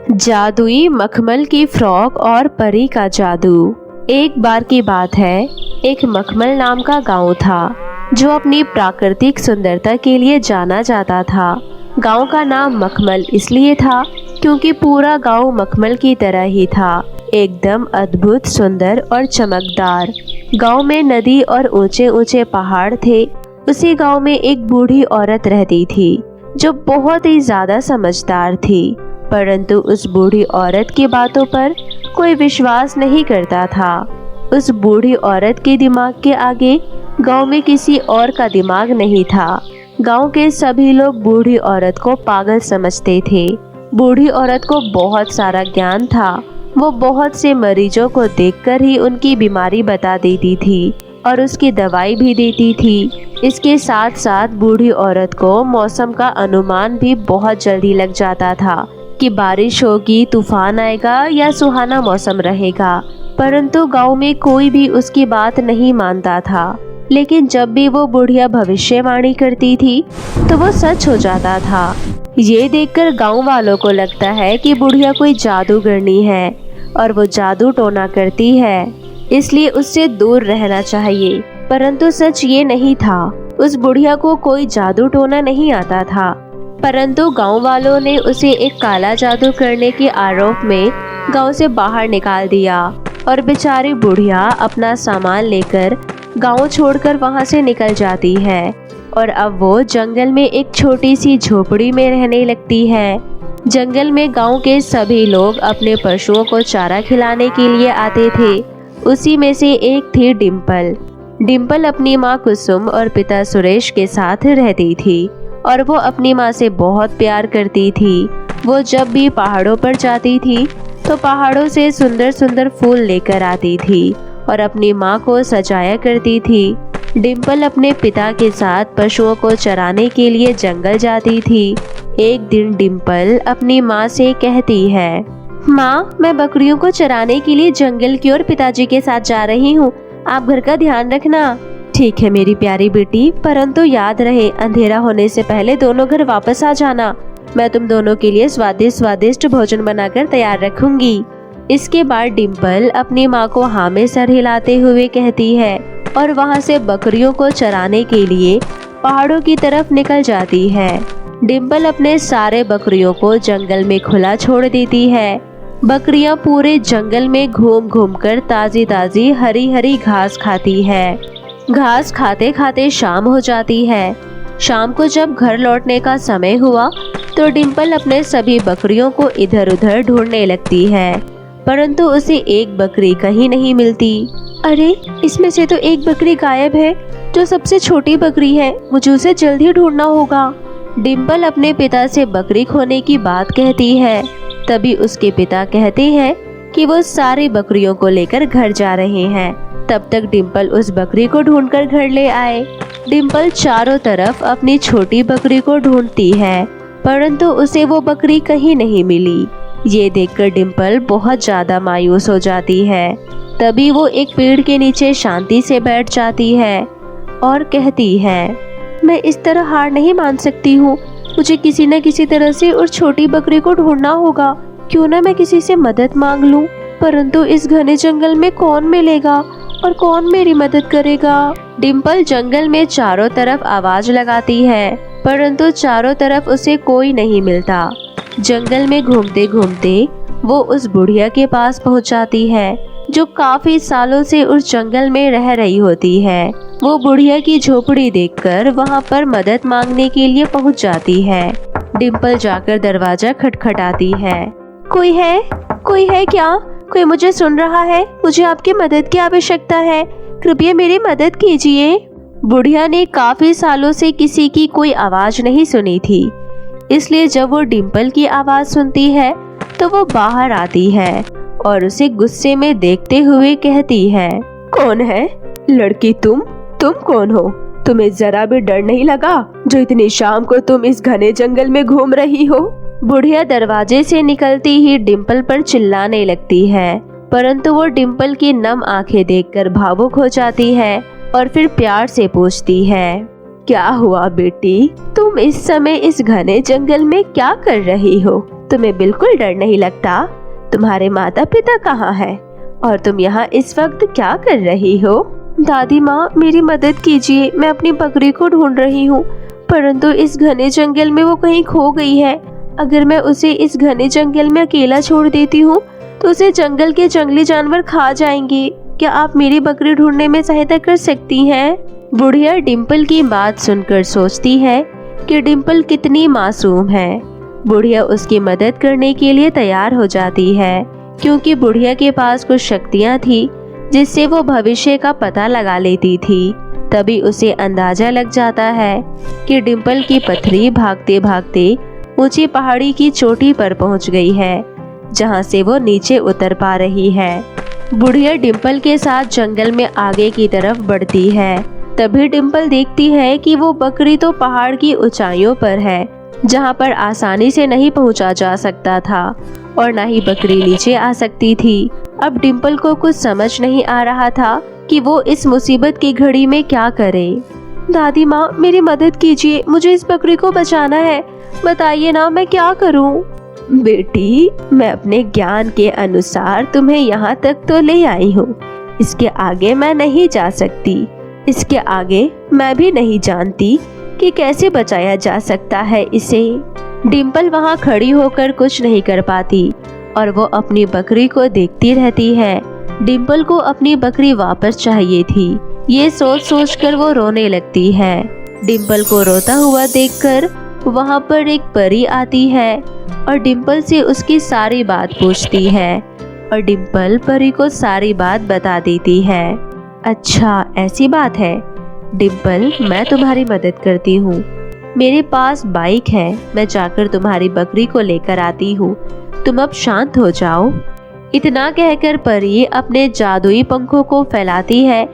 जादुई मखमल की फ्रॉक और परी का जादू। एक बार की बात है, एक मखमल नाम का गांव था जो अपनी प्राकृतिक सुंदरता के लिए जाना जाता था। गांव का नाम मखमल इसलिए था क्योंकि पूरा गांव मखमल की तरह ही था, एकदम अद्भुत, सुंदर और चमकदार। गांव में नदी और ऊंचे ऊंचे पहाड़ थे। उसी गांव में एक बूढ़ी औरत रहती थी जो बहुत ही ज्यादा समझदार थी, परंतु उस बूढ़ी औरत की बातों पर कोई विश्वास नहीं करता था। उस बूढ़ी औरत के दिमाग के आगे गांव में किसी और का दिमाग नहीं था। गांव के सभी लोग बूढ़ी औरत को पागल समझते थे। बूढ़ी औरत को बहुत सारा ज्ञान था। वो बहुत से मरीजों को देखकर ही उनकी बीमारी बता देती थी और उसकी दवाई भी देती थी। इसके साथ साथ बूढ़ी औरत को मौसम का अनुमान भी बहुत जल्दी लग जाता था कि बारिश होगी, तूफान आएगा या सुहाना मौसम रहेगा। परंतु गांव में कोई भी उसकी बात नहीं मानता था। लेकिन जब भी वो बुढ़िया भविष्यवाणी करती थी तो वो सच हो जाता था। ये देखकर गांव वालों को लगता है कि बुढ़िया कोई जादूगरनी है और वो जादू टोना करती है, इसलिए उससे दूर रहना चाहिए। परंतु सच ये नहीं था, उस बुढ़िया को कोई जादू टोना नहीं आता था। परंतु गांव वालों ने उसे एक काला जादू करने के आरोप में गांव से बाहर निकाल दिया और बेचारी बुढ़िया अपना सामान लेकर गांव छोड़कर वहां से निकल जाती है और अब वो जंगल में एक छोटी सी झोपड़ी में रहने लगती है। जंगल में गांव के सभी लोग अपने पशुओं को चारा खिलाने के लिए आते थे। उसी में से एक थी डिम्पल। डिम्पल अपनी माँ कुसुम और पिता सुरेश के साथ रहती थी और वो अपनी माँ से बहुत प्यार करती थी। वो जब भी पहाड़ों पर जाती थी तो पहाड़ों से सुंदर सुंदर फूल लेकर आती थी और अपनी माँ को सजाया करती थी। डिम्पल अपने पिता के साथ पशुओं को चराने के लिए जंगल जाती थी। एक दिन डिम्पल अपनी माँ से कहती है, माँ, मैं बकरियों को चराने के लिए जंगल की ओर पिताजी के साथ जा रही हूँ। आप घर का ध्यान रखना। ठीक है मेरी प्यारी बेटी, परंतु याद रहे अंधेरा होने से पहले दोनों घर वापस आ जाना। मैं तुम दोनों के लिए स्वादिष्ट स्वादिष्ट भोजन बनाकर तैयार रखूंगी। इसके बाद डिम्पल अपनी माँ को हाँ में सर हिलाते हुए कहती है और वहाँ से बकरियों को चराने के लिए पहाड़ों की तरफ निकल जाती है। डिम्पल अपने सारे बकरियों को जंगल में खुला छोड़ देती है। बकरियां पूरे जंगल में घूम घूम कर ताजी ताजी हरी हरी घास खाती है। घास खाते खाते शाम हो जाती है। शाम को जब घर लौटने का समय हुआ तो डिम्पल अपने सभी बकरियों को इधर उधर ढूंढने लगती है, परंतु उसे एक बकरी कहीं नहीं मिलती। अरे, इसमें से तो एक बकरी गायब है, जो सबसे छोटी बकरी है। मुझे उसे जल्दी ढूंढना होगा। डिम्पल अपने पिता से बकरी खोने की बात कहती है। तभी उसके पिता कहते हैं कि वो सारी बकरियों को लेकर घर जा रहे हैं। तब तक डिम्पल उस बकरी को ढूंढकर घर ले आए। डिम्पल चारों तरफ अपनी छोटी बकरी को ढूंढती है, परंतु उसे वो बकरी कहीं नहीं मिली। ये देखकर डिम्पल बहुत ज्यादा मायूस हो जाती है। तभी वो एक पेड़ के नीचे शांति से बैठ जाती है और कहती है, मैं इस तरह हार नहीं मान सकती हूँ। मुझे किसी न किसी तरह से उस छोटी बकरी को ढूंढना होगा। क्यों ना मैं किसी से मदद मांग लूं, परंतु इस घने जंगल में कौन मिलेगा और कौन मेरी मदद करेगा। डिम्पल जंगल में चारों तरफ आवाज लगाती है, परंतु चारों तरफ उसे कोई नहीं मिलता। जंगल में घूमते घूमते वो उस बुढ़िया के पास पहुंच जाती है, जो काफी सालों से उस जंगल में रह रही होती है। वो बुढ़िया की झोपड़ी देखकर वहां पर मदद मांगने के लिए पहुंच जाती है। डिम्पल जाकर दरवाजा खटखटाती है। कोई है? कोई है क्या? कोई मुझे सुन रहा है? मुझे आपकी मदद की आवश्यकता है। कृपया मेरी मदद कीजिए। बुढ़िया ने काफी सालों से किसी की कोई आवाज नहीं सुनी थी, इसलिए जब वो डिम्पल की आवाज सुनती है तो वो बाहर आती है और उसे गुस्से में देखते हुए कहती है, कौन है? लड़की तुम कौन हो? तुम्हें जरा भी डर नहीं लगा जो इतनी शाम को तुम इस घने जंगल में घूम रही हो? बुढ़िया दरवाजे से निकलती ही डिम्पल पर चिल्लाने लगती है, परंतु वो डिम्पल की नम आंखें देखकर भावुक हो जाती है और फिर प्यार से पूछती है, क्या हुआ बेटी? तुम इस समय इस घने जंगल में क्या कर रही हो? तुम्हें बिल्कुल डर नहीं लगता? तुम्हारे माता पिता कहाँ हैं? और तुम यहाँ इस वक्त क्या कर रही हो? दादी माँ, मेरी मदद कीजिए, मैं अपनी बकरी को ढूंढ रही हूँ, परंतु इस घने जंगल में वो कहीं खो गई है। अगर मैं उसे इस घने जंगल में अकेला छोड़ देती हूँ तो उसे जंगल के जंगली जानवर खा जाएंगे। क्या आप मेरी बकरी ढूंढने में सहायता कर सकती हैं? बुढ़िया डिम्पल की बात सुनकर सोचती है कि डिम्पल कितनी मासूम है। बुढ़िया उसकी मदद करने के लिए तैयार हो जाती है, क्योंकि बुढ़िया के पास कुछ शक्तियाँ थी जिससे वो भविष्य का पता लगा लेती थी। तभी उसे अंदाजा लग जाता है कि डिम्पल की पथरी भागते भागते ऊंची पहाड़ी की चोटी पर पहुंच गई है, जहां से वो नीचे उतर पा रही है। बुढ़िया डिम्पल के साथ जंगल में आगे की तरफ बढ़ती है। तभी डिम्पल देखती है कि वो बकरी तो पहाड़ की ऊंचाइयों पर है, जहां पर आसानी से नहीं पहुंचा जा सकता था और न ही बकरी नीचे आ सकती थी। अब डिम्पल को कुछ समझ नहीं आ रहा था कि वो इस मुसीबत की घड़ी में क्या करे। दादी माँ, मेरी मदद कीजिए, मुझे इस बकरी को बचाना है, बताइए ना मैं क्या करूँ? बेटी, मैं अपने ज्ञान के अनुसार तुम्हें यहाँ तक तो ले आई हूँ, इसके आगे मैं नहीं जा सकती। इसके आगे मैं भी नहीं जानती कि कैसे बचाया जा सकता है इसे। डिम्पल वहाँ खड़ी होकर कुछ नहीं कर पाती और वो अपनी बकरी को देखती रहती है। डिम्पल को अपनी बकरी वापस चाहिए थी। ये सोच सोच कर वो रोने लगती है। डिम्पल को रोता हुआ देखकर वहाँ पर एक परी आती है और डिम्पल से उसकी सारी बात पूछती है और डिम्पल परी को सारी बात बता देती है। अच्छा, ऐसी बात है डिम्पल, मैं तुम्हारी मदद करती हूँ। मेरे पास बाइक है, मैं जाकर तुम्हारी बकरी को लेकर आती हूँ, तुम अब शांत हो जाओ। इतना कहकर परी अपने जादुई पंखों को फैलाती है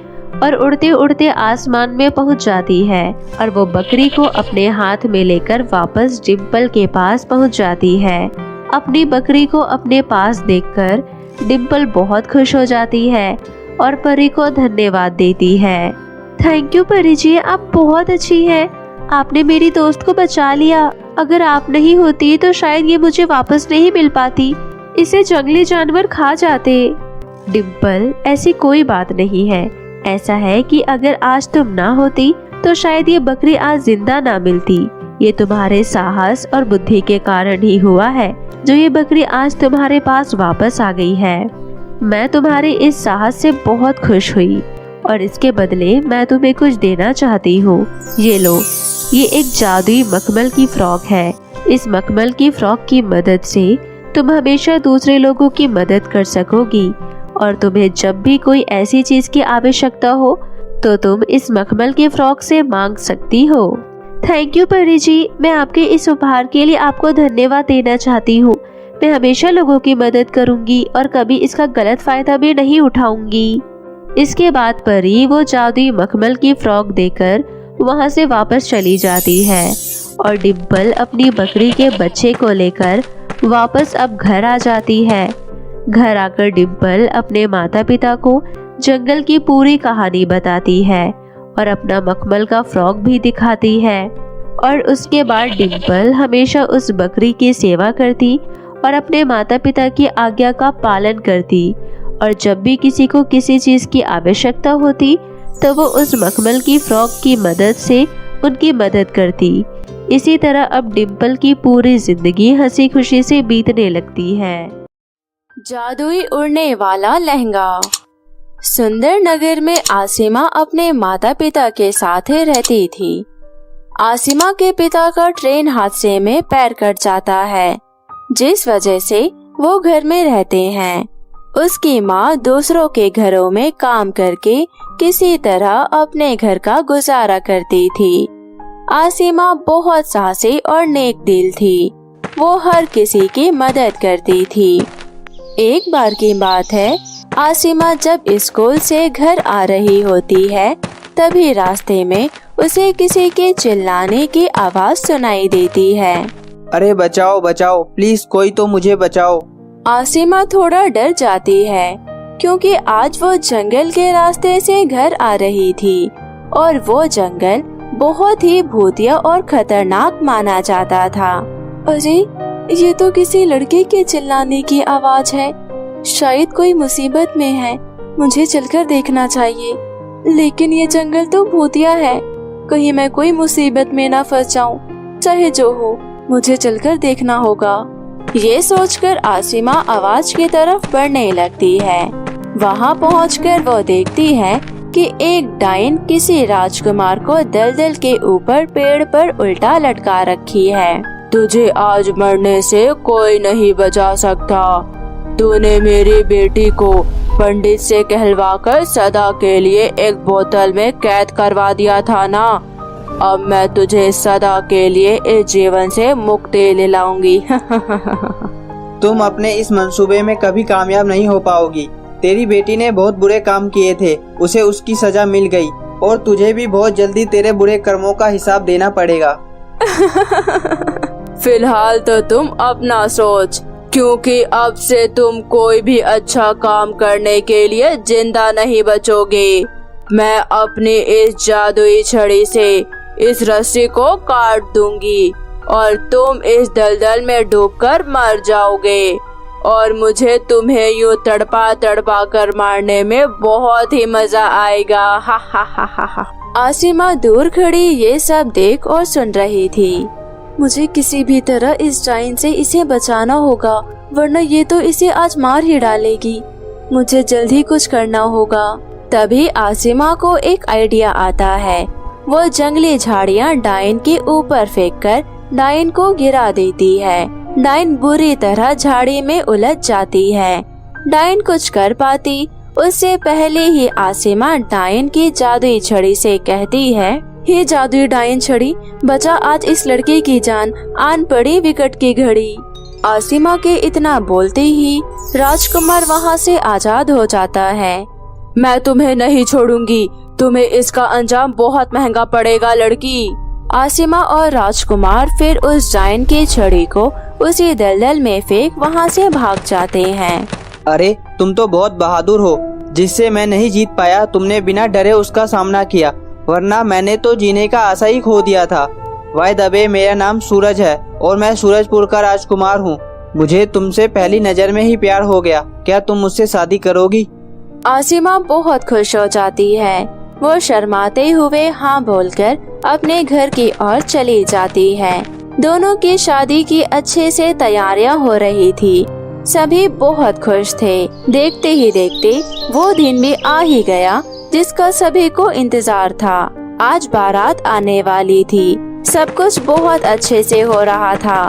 और उड़ते उड़ते आसमान में पहुंच जाती है और वो बकरी को अपने हाथ में लेकर वापस डिम्पल के पास पहुंच जाती है। अपनी बकरी को अपने पास देखकर डिम्पल बहुत खुश हो जाती है और परी को धन्यवाद देती है। थैंक यू परी जी, आप बहुत अच्छी हैं, आपने मेरी दोस्त को बचा लिया। अगर आप नहीं होती तो शायद ये मुझे वापस नहीं मिल पाती, इसे जंगली जानवर खा जाते। डिम्पल, ऐसी कोई बात नहीं है, ऐसा है कि अगर आज तुम ना होती तो शायद ये बकरी आज जिंदा ना मिलती। ये तुम्हारे साहस और बुद्धि के कारण ही हुआ है जो ये बकरी आज तुम्हारे पास वापस आ गई है। मैं तुम्हारे इस साहस से बहुत खुश हुई और इसके बदले मैं तुम्हें कुछ देना चाहती हूँ। ये लो, ये एक जादुई मखमल की फ्रॉक है। इस मखमल की फ्रॉक की मदद से तुम हमेशा दूसरे लोगों की मदद कर सकोगी और तुम्हें जब भी कोई ऐसी चीज की आवश्यकता हो तो तुम इस मखमल के फ्रॉक से मांग सकती हो। थैंक यू परी जी, मैं आपके इस उपहार के लिए आपको धन्यवाद देना चाहती हूँ। मैं हमेशा लोगों की मदद करूंगी और कभी इसका गलत फायदा भी नहीं उठाऊंगी। इसके बाद परी वो जादुई मखमल की फ्रॉक देकर वहाँ से वापस चली जाती है और डिम्पल अपनी बकरी के बच्चे को लेकर वापस अब घर आ जाती है। घर आकर डिम्पल अपने माता पिता को जंगल की पूरी कहानी बताती है और अपना मखमल का फ्रॉक भी दिखाती है और उसके बाद डिम्पल हमेशा उस बकरी की सेवा करती और अपने माता पिता की आज्ञा का पालन करती और जब भी किसी को किसी चीज की आवश्यकता होती तो वो उस मखमल की फ्रॉक की मदद से उनकी मदद करती। इसी तरह अब डिम्पल की पूरी जिंदगी हंसी खुशी से बीतने लगती है। जादुई उड़ने वाला लहंगा। सुंदर नगर में आसिमा अपने माता पिता के साथ रहती थी। आसिमा के पिता का ट्रेन हादसे में पैर कट जाता है, जिस वजह से वो घर में रहते हैं। उसकी माँ दूसरों के घरों में काम करके किसी तरह अपने घर का गुजारा करती थी। आसिमा बहुत साहसी और नेक दिल थी। वो हर किसी की मदद करती थी। एक बार की बात है, आसिमा जब स्कूल से घर आ रही होती है तभी रास्ते में उसे किसी के चिल्लाने की आवाज सुनाई देती है। अरे बचाओ बचाओ, प्लीज कोई तो मुझे बचाओ। आसिमा थोड़ा डर जाती है क्योंकि आज वो जंगल के रास्ते से घर आ रही थी और वो जंगल बहुत ही भूतिया और खतरनाक माना जाता था। अरे ये तो किसी लड़के के चिल्लाने की आवाज है। शायद कोई मुसीबत में है, मुझे चलकर देखना चाहिए। लेकिन ये जंगल तो भूतिया है, कहीं मैं कोई मुसीबत में ना फंस जाऊं। चाहे जो हो, मुझे चलकर देखना होगा। ये सोचकर आसिमा आवाज की तरफ बढ़ने लगती है। वहाँ पहुंचकर वो देखती है कि एक डायन किसी राजकुमार को दलदल के ऊपर पेड़ पर उल्टा लटका रखी है। तुझे आज मरने से कोई नहीं बचा सकता। तूने मेरी बेटी को पंडित से कहलवाकर सदा के लिए एक बोतल में कैद करवा दिया था ना। अब मैं तुझे सदा के लिए इस जीवन से मुक्ति दिलाऊंगी। तुम अपने इस मंसूबे में कभी कामयाब नहीं हो पाओगी। तेरी बेटी ने बहुत बुरे काम किए थे, उसे उसकी सजा मिल गई और तुझे भी बहुत जल्दी तेरे बुरे कर्मों का हिसाब देना पड़ेगा। फिलहाल तो तुम अपना सोच, क्योंकि अब से तुम कोई भी अच्छा काम करने के लिए जिंदा नहीं बचोगे। मैं अपनी इस जादुई छड़ी से इस रस्सी को काट दूंगी और तुम इस दलदल में डूबकर मर जाओगे और मुझे तुम्हें यूं तड़पा तड़पा कर मारने में बहुत ही मजा आएगा। हा हा हा हा हा। आसिमा दूर खड़ी ये सब देख और सुन रही थी। मुझे किसी भी तरह इस डायन से इसे बचाना होगा, वरना ये तो इसे आज मार ही डालेगी। मुझे जल्द ही कुछ करना होगा। तभी आसिमा को एक आइडिया आता है। वो जंगली झाड़ियाँ डायन के ऊपर फेंककर डायन को गिरा देती है। डायन बुरी तरह झाड़ी में उलझ जाती है। डायन कुछ कर पाती उससे पहले ही आसिमा डायन की जादुई छड़ी से कहती है, हे जादुई डायन छड़ी, बचा आज इस लड़के की जान, आन पड़ी विकट की घड़ी। आसिमा के इतना बोलते ही राजकुमार वहाँ से आजाद हो जाता है। मैं तुम्हें नहीं छोड़ूंगी, तुम्हें इसका अंजाम बहुत महंगा पड़ेगा लड़की। आसिमा और राजकुमार फिर उस डायन की छड़ी को उसी दलदल में फेंक वहाँ से भाग जाते हैं। अरे तुम तो बहुत बहादुर हो, जिससे मैं नहीं जीत पाया तुमने बिना डरे उसका सामना किया, वरना मैंने तो जीने का आशा ही खो दिया था। वाय दबे, मेरा नाम सूरज है और मैं सूरजपुर का राजकुमार हूँ। मुझे तुमसे पहली नजर में ही प्यार हो गया, क्या तुम मुझसे शादी करोगी? आसिमा बहुत खुश हो जाती है। वो शर्माते हुए हाँ बोलकर अपने घर की ओर चली जाती है। दोनों की शादी की अच्छे से तैयारियां हो रही थी। सभी बहुत खुश थे। देखते ही देखते वो दिन भी आ ही गया जिसका सभी को इंतजार था। आज बारात आने वाली थी। सब कुछ बहुत अच्छे से हो रहा था।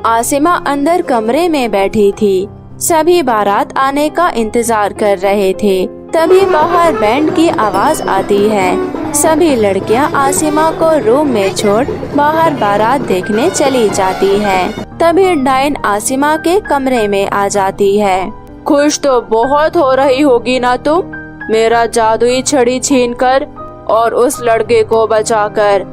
आसिमा अंदर कमरे में बैठी थी। सभी बारात आने का इंतजार कर रहे थे। तभी बाहर बैंड की आवाज आती है। सभी लड़कियां आसिमा को रूम में छोड़ बाहर बारात देखने चली जाती है। तभी डायन आसिमा के कमरे में आ जाती है। खुश तो बहुत हो रही होगी ना तुम, मेरा जादुई छड़ी छीनकर और उस लड़के को बचाकर।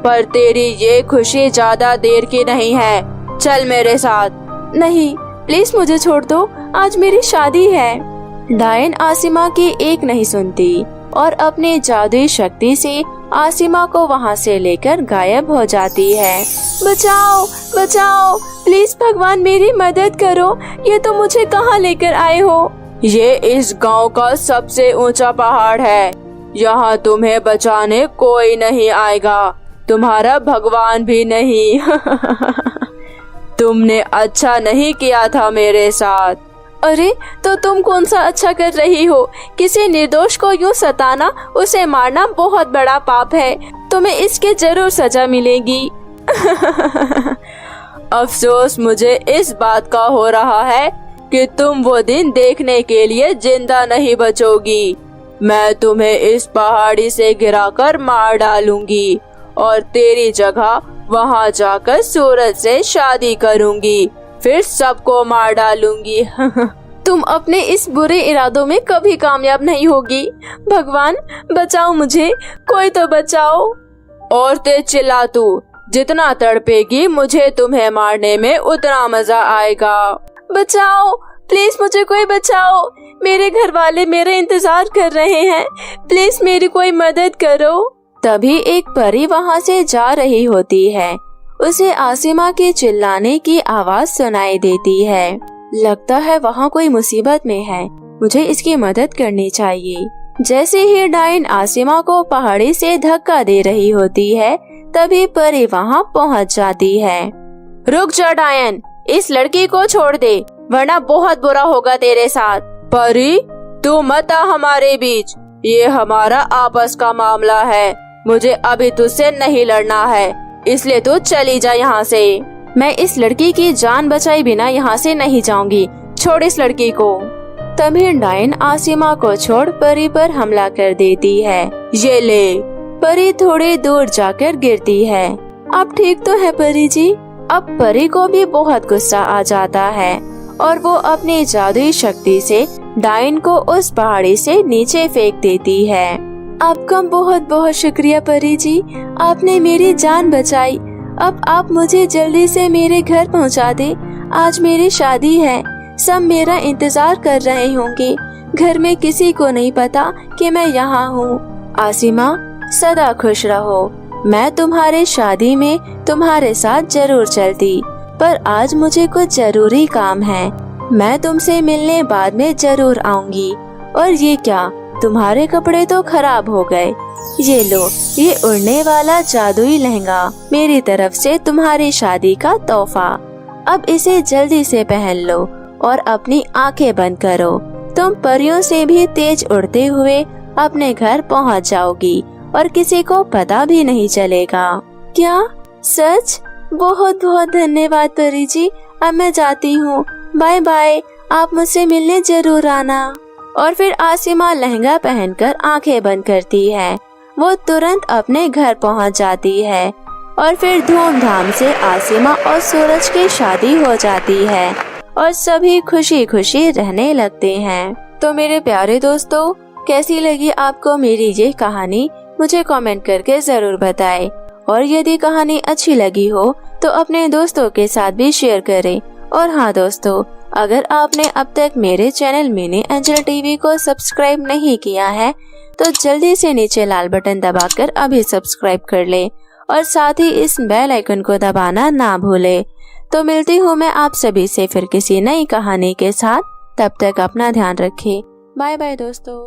पर तेरी ये खुशी ज्यादा देर की नहीं है, चल मेरे साथ। नहीं, प्लीज मुझे छोड़ दो, आज मेरी शादी है। डायन आसिमा की एक नहीं सुनती और अपने जादुई शक्ति से आसिमा को वहाँ से लेकर गायब हो जाती है। बचाओ बचाओ, प्लीज भगवान मेरी मदद करो, ये तो मुझे कहाँ लेकर आए हो। ये इस गांव का सबसे ऊंचा पहाड़ है, यहाँ तुम्हें बचाने कोई नहीं आएगा, तुम्हारा भगवान भी नहीं। तुमने अच्छा नहीं किया था मेरे साथ। अरे तो तुम कौन सा अच्छा कर रही हो? किसी निर्दोष को यूं सताना, उसे मारना बहुत बड़ा पाप है। तुम्हें इसके जरूर सजा मिलेगी। अफसोस मुझे इस बात का हो रहा है कि तुम वो दिन देखने के लिए जिंदा नहीं बचोगी। मैं तुम्हें इस पहाड़ी से गिराकर मार डालूंगी और तेरी जगह वहाँ जाकर सूरज से शादी करूंगी, फिर सबको मार डालूंगी। तुम अपने इस बुरे इरादों में कभी कामयाब नहीं होगी। भगवान बचाओ मुझे, कोई तो बचाओ। और तेज चिल्ला तू, जितना तड़पेगी मुझे तुम्हें मारने में उतना मजा आएगा। बचाओ, प्लीज मुझे कोई बचाओ, मेरे घर वाले मेरा इंतजार कर रहे हैं, प्लीज मेरी कोई मदद करो। तभी एक परी वहाँ से जा रही होती है। उसे आसिमा के चिल्लाने की आवाज सुनाई देती है। लगता है वहाँ कोई मुसीबत में है, मुझे इसकी मदद करनी चाहिए। जैसे ही डायन आसिमा को पहाड़ी से धक्का दे रही होती है, तभी परी वहाँ पहुँच जाती है। रुक जा डायन, इस लड़की को छोड़ दे, वरना बहुत बुरा होगा तेरे साथ। परी, तू मत आ हमारे बीच, ये हमारा आपस का मामला है। मुझे अभी तुझसे नहीं लड़ना है, इसलिए तू चली जा यहाँ से। मैं इस लड़की की जान बचाए बिना यहाँ से नहीं जाऊंगी, छोड़ इस लड़की को। तभी डायन आसिमा को छोड़ परी पर हमला कर देती है। ये ले। परी थोड़ी दूर जाकर गिरती है। अब ठीक तो है परी जी? अब परी को भी बहुत गुस्सा आ जाता है और वो अपनी जादुई शक्ति से डायन को उस पहाड़ी से नीचे फेंक देती है। आपका बहुत बहुत शुक्रिया परी जी, आपने मेरी जान बचाई। अब आप मुझे जल्दी से मेरे घर पहुंचा दे। आज मेरी शादी है, सब मेरा इंतजार कर रहे होंगे। घर में किसी को नहीं पता कि मैं यहाँ हूँ। आसिमा, सदा खुश रहो। मैं तुम्हारे शादी में तुम्हारे साथ जरूर चलती, पर आज मुझे कुछ जरूरी काम है। मैं तुमसे मिलने बाद में जरूर आऊंगी। और ये क्या, तुम्हारे कपड़े तो खराब हो गए। ये लो, ये उड़ने वाला जादुई लहंगा मेरी तरफ से तुम्हारी शादी का तोहफा। अब इसे जल्दी से पहन लो और अपनी आंखें बंद करो। तुम परियों से भी तेज उड़ते हुए अपने घर पहुंच जाओगी और किसी को पता भी नहीं चलेगा। क्या सच? बहुत बहुत धन्यवाद परी जी, अब मैं जाती हूँ। बाय बाय, आप मुझसे मिलने जरूर आना। और फिर आसिमा लहंगा पहनकर आंखें बंद करती है। वो तुरंत अपने घर पहुंच जाती है और फिर धूमधाम से आसिमा और सूरज की शादी हो जाती है और सभी खुशी खुशी रहने लगते हैं। तो मेरे प्यारे दोस्तों, कैसी लगी आपको मेरी ये कहानी? मुझे कमेंट करके जरूर बताएं। और यदि कहानी अच्छी लगी हो तो अपने दोस्तों के साथ भी शेयर करें। और हाँ दोस्तों, अगर आपने अब तक मेरे चैनल मिनी एंजल टीवी को सब्सक्राइब नहीं किया है तो जल्दी से नीचे लाल बटन दबाकर अभी सब्सक्राइब कर लें और साथ ही इस बेल आइकन को दबाना ना भूलें। तो मिलती हूँ मैं आप सभी से फिर किसी नई कहानी के साथ। तब तक अपना ध्यान रखें। बाय बाय दोस्तों।